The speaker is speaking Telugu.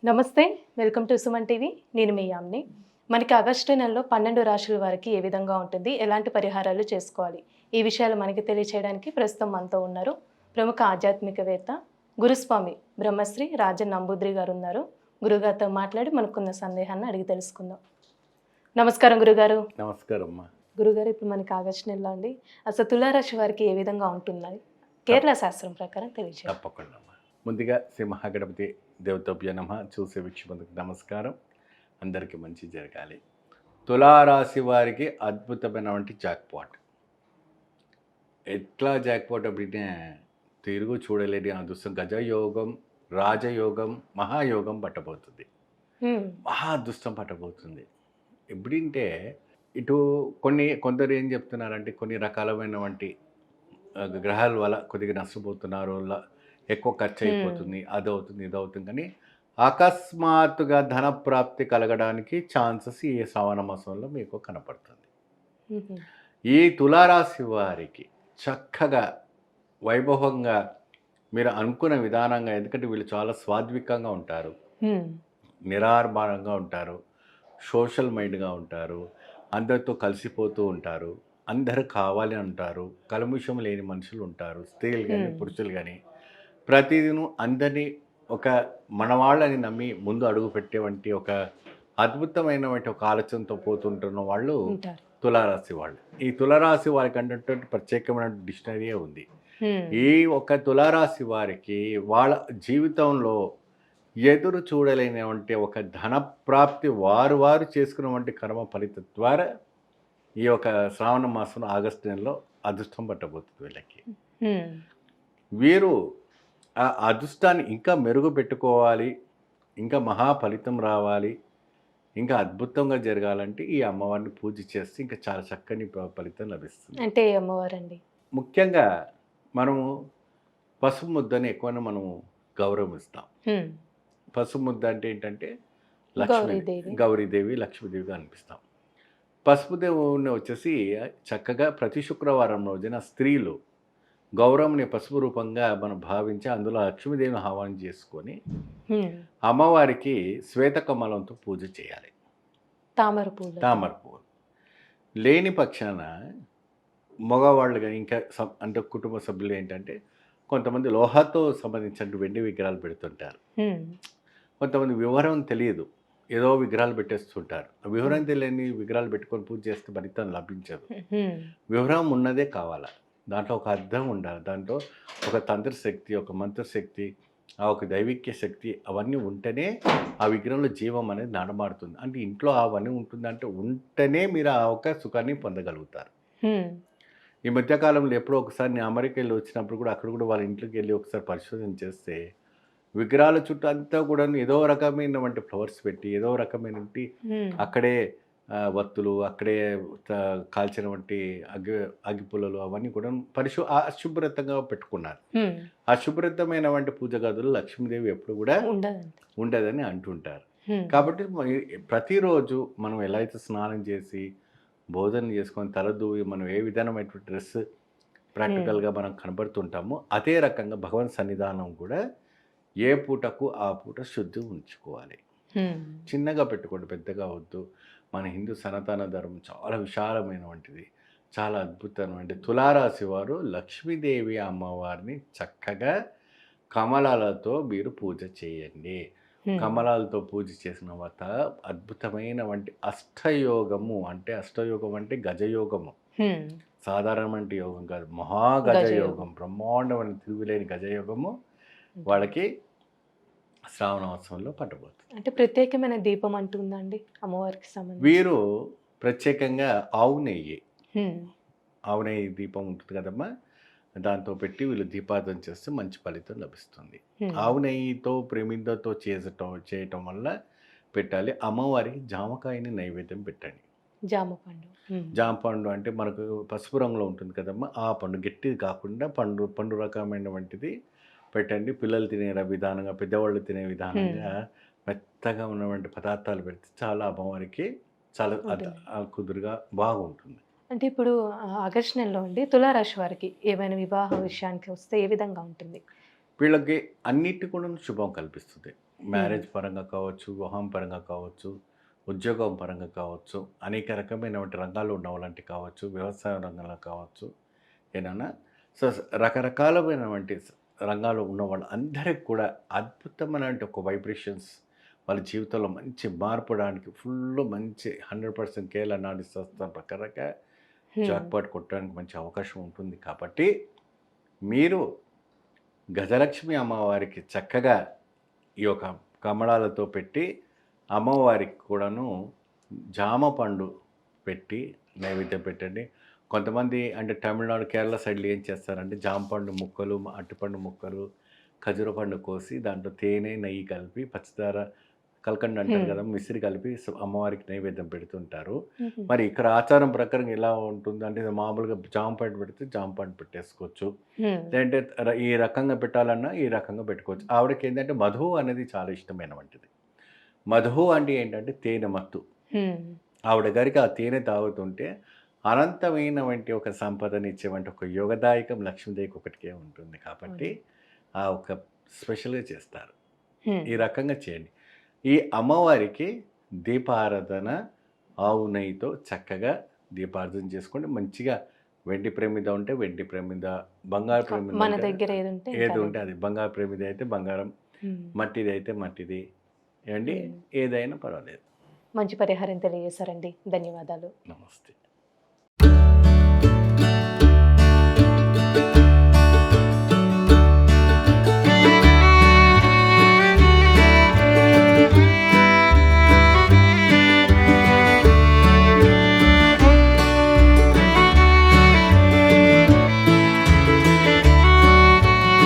నమస్తే, వెల్కమ్ టు సుమన్ టీవీ. నేను మీ యామ్ని. మనకి ఆగస్టు నెలలో 12 రాశుల వారికి ఏ విధంగా ఉంటుంది, ఎలాంటి పరిహారాలు చేసుకోవాలి, ఈ విషయాలు మనకి తెలియచేయడానికి ప్రస్తుతం మనతో ఉన్నారు ప్రముఖ ఆధ్యాత్మికవేత్త గురుస్వామి బ్రహ్మశ్రీ రాజన్ నంబూద్రి గారు ఉన్నారు. గురుగారితో మాట్లాడి మనకున్న సందేహాన్ని అడిగి తెలుసుకుందాం. నమస్కారం గురుగారు. నమస్కారం అమ్మా. గురుగారు, ఇప్పుడు మనకి ఆగస్టు నెలలో అండి, అసలు తులారాశి వారికి ఏ విధంగా ఉంటున్నది కేరళ శాస్త్రం ప్రకారం తెలియజేయండి. తప్పకుండా అమ్మా. ముందుగా శ్రీ మహాగణపతి దేవతోభ్య నమః. చూసే వీక్షకులకు నమస్కారం. అందరికీ మంచి జరగాలి. తులారాశి వారికి అద్భుతమైనటువంటి జాక్పాట్. ఎట్లా జాక్పాట్ అంటే తిరుగు చూడలేని అదృష్టం, గజయోగం, రాజయోగం, మహాయోగం పట్టబోతుంది. మహా అదృష్టం పట్టబోతుంది. ఎప్పుడంటే ఇటు కొందరు ఏం చెప్తున్నారంటే కొన్ని రకాలమైనటువంటి గ్రహాల వల్ల కొద్దిగా నష్టపోతున్నారు, ఎక్కువ ఖర్చు అయిపోతుంది, అదవుతుంది ఇదవుతుంది. కానీ అకస్మాత్తుగా ధన ప్రాప్తి కలగడానికి ఛాన్సెస్ ఈ శ్రావణ మాసంలో మీకు కనపడుతుంది. ఈ తులారాశి వారికి చక్కగా వైభవంగా మీరు అనుకున్న విధానంగా, ఎందుకంటే వీళ్ళు చాలా సాత్వికంగా ఉంటారు, నిరార్భారంగా ఉంటారు, సోషల్ మైండ్గా ఉంటారు, అందరితో కలిసిపోతూ ఉంటారు, అందరూ కావాలి అంటారు, కల్ముషం లేని మనుషులు ఉంటారు, స్త్రీలు కానీ పురుషులు కానీ. ప్రతిదినం అందరినీ ఒక మనవాళ్ళని నమ్మి ముందు అడుగు పెట్టేవంటి ఒక అద్భుతమైనటువంటి ఒక ఆలోచనతో పోతుంటున్న వాళ్ళు తులారాశి వాళ్ళు. ఈ తులారాశి వారికి అంటే ప్రత్యేకమైన డిక్షనరీయే ఉంది. ఈ ఒక తులారాశి వారికి వాళ్ళ జీవితంలో ఎదురు చూడలేనివంటి ఒక ధన ప్రాప్తి వారు చేసుకున్నటువంటి కర్మ ఫలితం ద్వారా ఈ యొక్క శ్రావణ మాసం ఆగస్టు నెలలో అదృష్టం పట్టబోతుంది వీళ్ళకి. వీరు ఆ అదృష్టాన్ని ఇంకా మెరుగు పెట్టుకోవాలి, ఇంకా మహా ఫలితం రావాలి, ఇంకా అద్భుతంగా జరగాలంటే ఈ అమ్మవారిని పూజ చేస్తే ఇంకా చాలా చక్కని ఫలితం లభిస్తుంది. అంటే అమ్మవారండి ముఖ్యంగా మనము పసుపు ముద్దని ఎక్కువగా మనము గౌరవిస్తాం. పసుపు ముద్ద అంటే ఏంటంటే గౌరీదేవి, లక్ష్మీదేవిగా అనిపిస్తాం. పసుపు దేవుని వచ్చేసి చక్కగా ప్రతి శుక్రవారం రోజున స్త్రీలు గౌరవని పసుపు రూపంగా మనం భావించి అందులో లక్ష్మీదేవిని ఆహ్వానం చేసుకొని అమ్మవారికి శ్వేతకమలంతో పూజ చేయాలి. తామర పువ్వు లేని పక్షాన మగవాళ్ళు కానీ ఇంకా అంటే కుటుంబ సభ్యులు ఏంటంటే కొంతమంది లోహాతో సంబంధించిన వెండి విగ్రహాలు పెడుతుంటారు. కొంతమంది వివరం తెలియదు, ఏదో విగ్రహాలు పెట్టేస్తుంటారు. వివరం తెలియని విగ్రహాలు పెట్టుకొని పూజ చేస్తే ఫలితం లభించదు. వివరం ఉన్నదే కావాలా, దాంట్లో ఒక అర్థం ఉండాలి, దాంట్లో ఒక తంత్రశక్తి, ఒక మంత్రశక్తి, ఒక దైవిక్య శక్తి అవన్నీ ఉంటేనే ఆ విగ్రహంలో జీవం అనేది నడమాడుతుంది. అంటే ఇంట్లో అవన్నీ ఉంటుందంటే ఉంటేనే మీరు ఆ ఒక సుఖాన్ని పొందగలుగుతారు. ఈ మధ్యకాలంలో ఎప్పుడో ఒకసారి నేను అమెరికా వెళ్ళి వచ్చినప్పుడు కూడా అక్కడ కూడా వాళ్ళ ఇంట్లోకి వెళ్ళి ఒకసారి పరిశోధన చేస్తే విగ్రహాల చుట్టూ అంతా కూడా ఏదో రకమైనటువంటి ఫ్లవర్స్ పెట్టి ఏదో రకమైన అక్కడే వత్తులు, అక్కడే కాల్చినటువంటి అగ్గిపుల్లలు అవన్నీ కూడా అశుభ్రతంగా పెట్టుకున్నారు. అశుభ్రతమైనటువంటి పూజ గదులు లక్ష్మీదేవి ఎప్పుడు కూడా ఉండదని అంటుంటారు. కాబట్టి ప్రతిరోజు మనం ఎలా అయితే స్నానం చేసి భోజనం చేసుకొని తలదూవి మనం ఏ విధానమైనటువంటి డ్రెస్ ప్రాక్టికల్గా మనం కనబడుతుంటామో అదే రకంగా భగవన్ సన్నిధానం కూడా ఏ పూటకు ఆ పూట శుద్ధి ఉంచుకోవాలి. చిన్నగా పెట్టుకోండి, పెద్దగా వద్దు. మన హిందూ సనాతన ధర్మం చాలా విశాలమైనటువంటిది, చాలా అద్భుతమైనటువంటి. తులారాశి వారు లక్ష్మీదేవి అమ్మవారిని చక్కగా కమలాలతో మీరు పూజ చేయండి. కమలాలతో పూజ చేసిన తర్వాత అద్భుతమైనటువంటి అష్టయోగము, అంటే అష్టయోగం అంటే గజయోగము, సాధారణమైన యోగం కాదు, మహాగజయోగం, బ్రహ్మాండమైన తిరుగులేని గజయోగము వాళ్ళకి శ్రావణ మాసంలో పట్టబోతుంది. అంటే ప్రత్యేకమైన దీపం అంటుందండి అమ్మవారికి సంబంధించి. వీరు ప్రత్యేకంగా ఆవు నెయ్యి దీపం ఉంటుంది కదమ్మా, దాంతో పెట్టి వీళ్ళు దీపార్థన చేస్తే మంచి ఫలితం లభిస్తుంది. ఆవు నెయ్యితో ప్రేమిందతో చేయటం వల్ల పెట్టాలి. అమ్మవారికి జామకాయని నైవేద్యం పెట్టండి. జామపండు అంటే మనకు పసుపు రంగులో ఉంటుంది కదమ్మా, ఆ పండు గట్టిది కాకుండా పండు రకమైనటువంటిది పెట్టండి. పిల్లలు తినే విధానంగా, పెద్దవాళ్ళు తినే విధానంగా మెత్తగా ఉన్నటువంటి పదార్థాలు పెడితే చాలా అమ్మవారికి చాలా కుదురుగా బాగుంటుంది. అంటే ఇప్పుడు ఆగస్టు నెలలో అండి తులారాశి వారికి ఏమైనా వివాహ విషయానికి వస్తే ఏ విధంగా ఉంటుంది? వీళ్ళకి అన్నిటి కూడా శుభం కల్పిస్తుంది. మ్యారేజ్ పరంగా కావచ్చు, వివాహం పరంగా కావచ్చు, ఉద్యోగం పరంగా కావచ్చు, అనేక రకమైనటువంటి రంగాల్లో ఉన్న వాళ్ళంటి కావచ్చు, వ్యవసాయ రంగంలో కావచ్చు, ఏదైనా సో రకరకాలమైనటువంటి రంగాల్లో ఉన్న వాళ్ళందరికీ కూడా అద్భుతమైనటువంటి ఒక వైబ్రేషన్స్ వాళ్ళ జీవితంలో మంచి మార్పడానికి ఫుల్ మంచి 100% కేల్ అనాలిసిస్ ప్రకారంగా జాక్పాట్ కొట్టడానికి మంచి అవకాశం ఉంటుంది. కాబట్టి మీరు గజలక్ష్మి అమ్మవారికి చక్కగా ఈ యొక్క కమలాలతో పెట్టి అమ్మవారికి కూడాను జామ పండు పెట్టి నైవేద్యం పెట్టండి. కొంతమంది అంటే తమిళనాడు, కేరళ సైడ్లో ఏం చేస్తారంటే జామ పండు ముక్కలు, అరటిపండు ముక్కలు, ఖర్జూర పండు కోసి దాంట్లో తేనె, నెయ్యి కలిపి పంచదార కల్కండ అంటారు కదా, మిశ్రి కలిపి అమ్మవారికి నైవేద్యం పెడుతుంటారు. మరి ఇక్కడ ఆచారం ప్రకారం ఎలా ఉంటుంది అంటే మామూలుగా జామ పండు పెడితే జామ పండు పెట్టేసుకోవచ్చు, లేదంటే ఈ రకంగా పెట్టాలన్నా ఈ రకంగా పెట్టుకోవచ్చు. ఆవిడకి ఏంటంటే మధు అనేది చాలా ఇష్టమైన వంటిది. మధు అంటే ఏంటంటే తేనె మత్తు. ఆవిడ గారికి ఆ తేనె తాగుతుంటే అనంతమైన వంటి ఒక సంపదను ఇచ్చేవంటి ఒక యోగదాయకం లక్ష్మీదేవికి ఒకటికే ఉంటుంది. కాబట్టి ఆ ఒక స్పెషల్గా చేస్తారు. ఈ రకంగా చేయండి. ఈ అమ్మవారికి దీపారాధన ఆవు నెయ్యితో చక్కగా దీపారాధన చేసుకోండి. మంచిగా వెండి ప్రమిద ఉంటే వెండి ప్రమిద, బంగారు ప్రమిద మన దగ్గర ఏది ఉంటే అది, బంగారు ప్రమిద అయితే బంగారం, మట్టిది అయితే మట్టిది, ఏమండి ఏదైనా పర్వాలేదు. మంచి పరిహారం తెలియజేశారండి. ధన్యవాదాలు. నమస్తే.